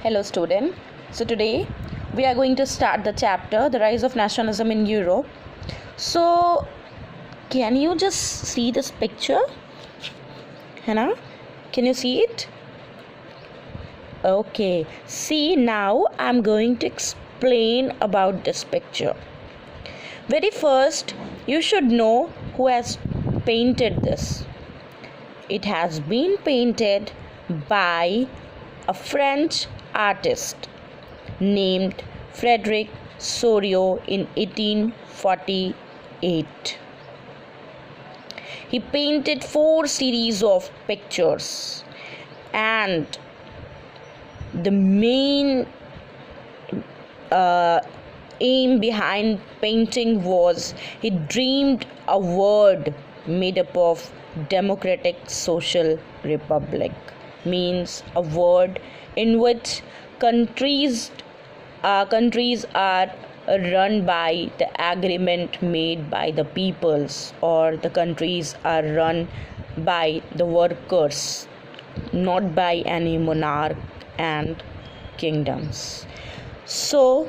Hello student. So today we are going to start the chapter The Rise of Nationalism in Europe. So can you just see this picture? Hannah, can you see it? Okay. See, now I'm going to explain about this picture. Very first, you should know who has painted this. It has been painted by a French artist named Frederic Soriot in 1848. He painted 4 series of pictures, and the main aim behind painting was he dreamed a world made up of democratic social republic, means a world in which countries are run by the agreement made by the peoples, or the countries are run by the workers, not by any monarch and kingdoms. So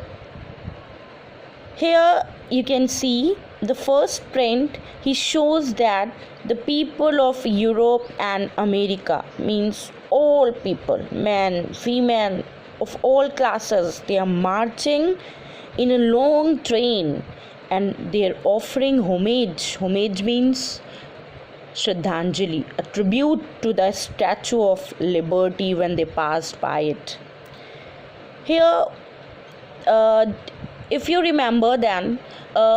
here you can see the first print. He shows that the people of Europe and America, means all people, men, female, of all classes, they are marching in a long train and they are offering homage. Homage means Shraddhanjali, a tribute to the Statue of Liberty when they passed by it. Here, if you remember, then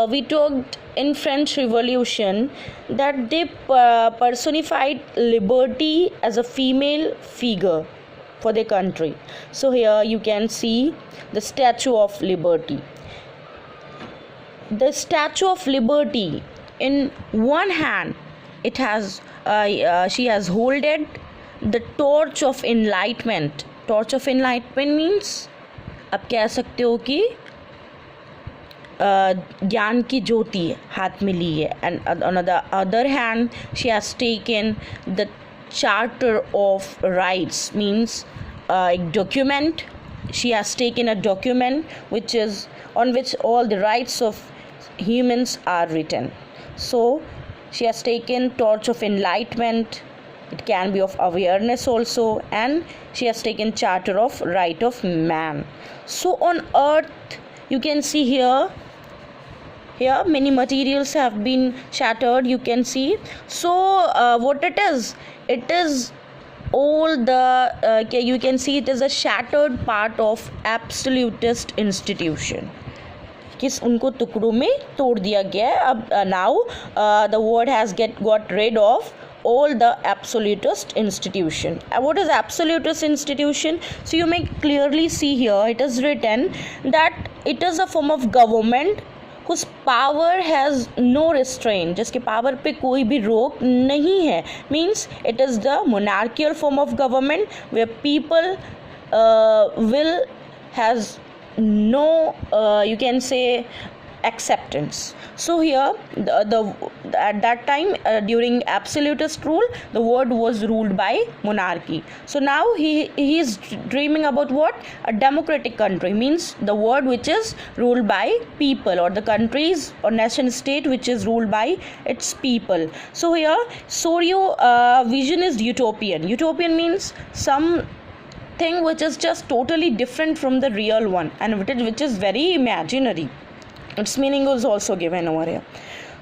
we talked in French Revolution that they personified liberty as a female figure for their country. So here you can see the Statue of Liberty. The Statue of Liberty, in one hand it has she has holded the torch of enlightenment. Torch of enlightenment means आप कह सकते हो कि ज्ञान की ज्योति हाथ में ली है, and on the other hand she has taken the charter of rights, means a document. She has taken a document which is on which all the rights of humans are written. So she has taken torch of enlightenment. It can be of awareness also, and she has taken charter of right of man. So on earth you can see here many materials have been shattered, you can see. So what it is all the you can see it is a shattered part of absolutist institution. किस उनको टुकड़ों में तोड़ दिया गया है. अब now the world has got rid of all the absolutist institution. What is absolutist institution? So you may clearly see here it is written that it is a form of government whose power has no restraint, जिसके power पे कोई भी रोक नहीं है. Means it is the monarchical form of government where people will has no you can say acceptance. So here the at that time during absolutist rule the world was ruled by monarchy. So now he is dreaming about what? A democratic country, means the world which is ruled by people, or the countries or nation state which is ruled by its people. So here Soriot vision is utopian. Utopian means some thing which is just totally different from the real one, and which is very imaginary. Its meaning is also given over here.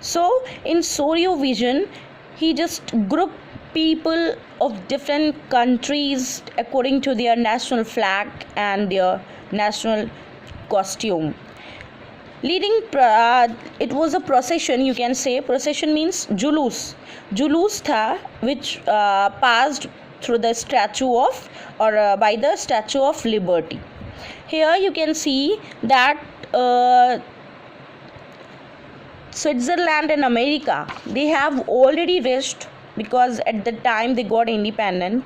So in Soriot vision he just grouped people of different countries according to their national flag and their national costume. Leading it was a procession, you can say. Procession means julus tha, which passed through the statue of by the Statue of Liberty. Here you can see that Switzerland and America, they have already reached, because at the time they got independent,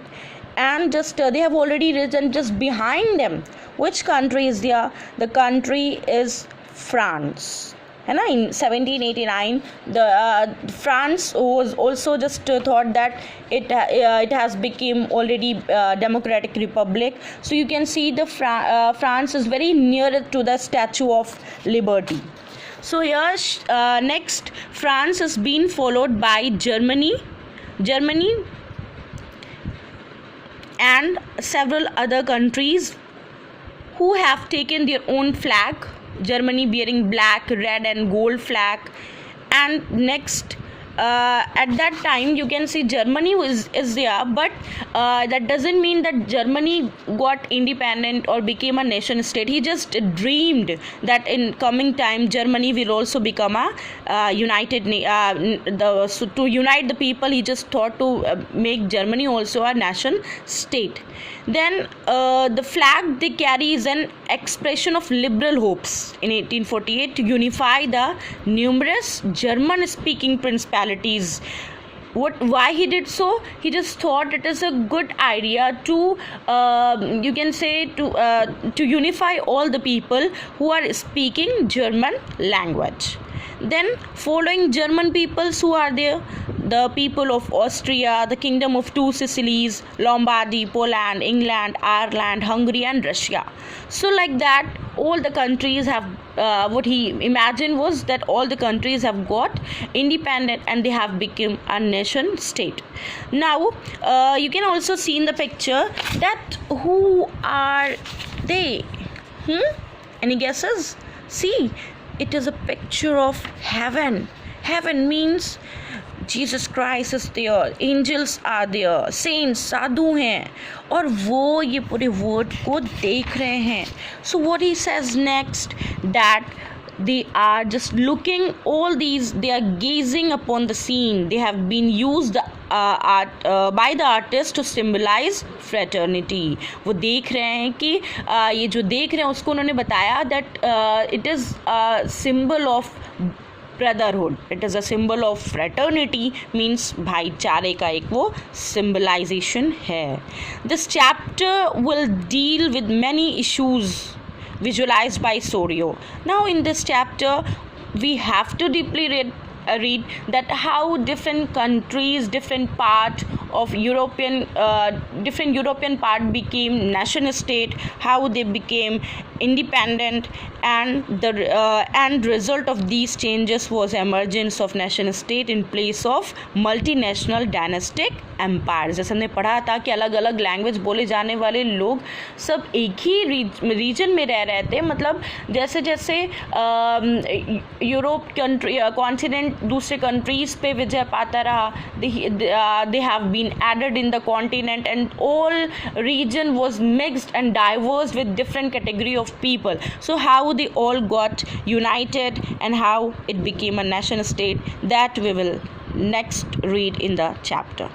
and just they have already reached, and just behind them which country is there? The country is France. है ना. In 1789 the France was also just thought that it has become already democratic republic. So you can see the France is very near to the Statue of Liberty. So here next France is being followed by Germany and several other countries who have taken their own flag. Germany bearing black, red and gold flag. And next at that time you can see Germany is there, but that doesn't mean that Germany got independent or became a nation state. He just dreamed that in coming time Germany will also become a to unite the people. He just thought to make Germany also a nation state. Then the flag they carry is an expression of liberal hopes in 1848 to unify the numerous German speaking principalities. Why he did so? He just thought it is a good idea to you can say to unify all the people who are speaking German language. Then following German peoples who are there, the people of Austria, the Kingdom of Two Sicilies, Lombardy, Poland, England, Ireland, Hungary and Russia. So like that all the countries have what he imagined was that all the countries have got independent and they have become a nation state. Now you can also see in the picture that who are they? Any guesses? See, it is a picture of heaven. Heaven means Jesus Christ is there, angels are there, saints, साधु हैं और वो ये पूरे word को देख रहे हैं. So what he says next, that they are just looking all these, they are gazing upon the scene. They have been used by the artist to symbolize fraternity. वो देख रहे हैं कि ये जो देख रहे हैं उसको उन्होंने बताया that it is a symbol of brotherhood, it is a symbol of fraternity, means भाईचारे का एक वो symbolization है. This chapter will deal with many issues visualized by Sorio. Now in this chapter we have to deeply read that how different countries, different part of different European part became nation state, how they became independent, and the end result of these changes was emergence of nation state in place of multinational dynastic empires. जैसे हमने पढ़ा था कि अलग अलग language बोले जाने वाले लोग सब एक ही रीजन में रह रहे थे. मतलब जैसे जैसे यूरोप कंट्री कॉन्टिनेंट दूसरे कंट्रीज पे विजय पाता रहा, they have been added in the continent and all region was mixed and diverse with different category of people. So how they all got united and how it became a nation state, that we will next read in the chapter.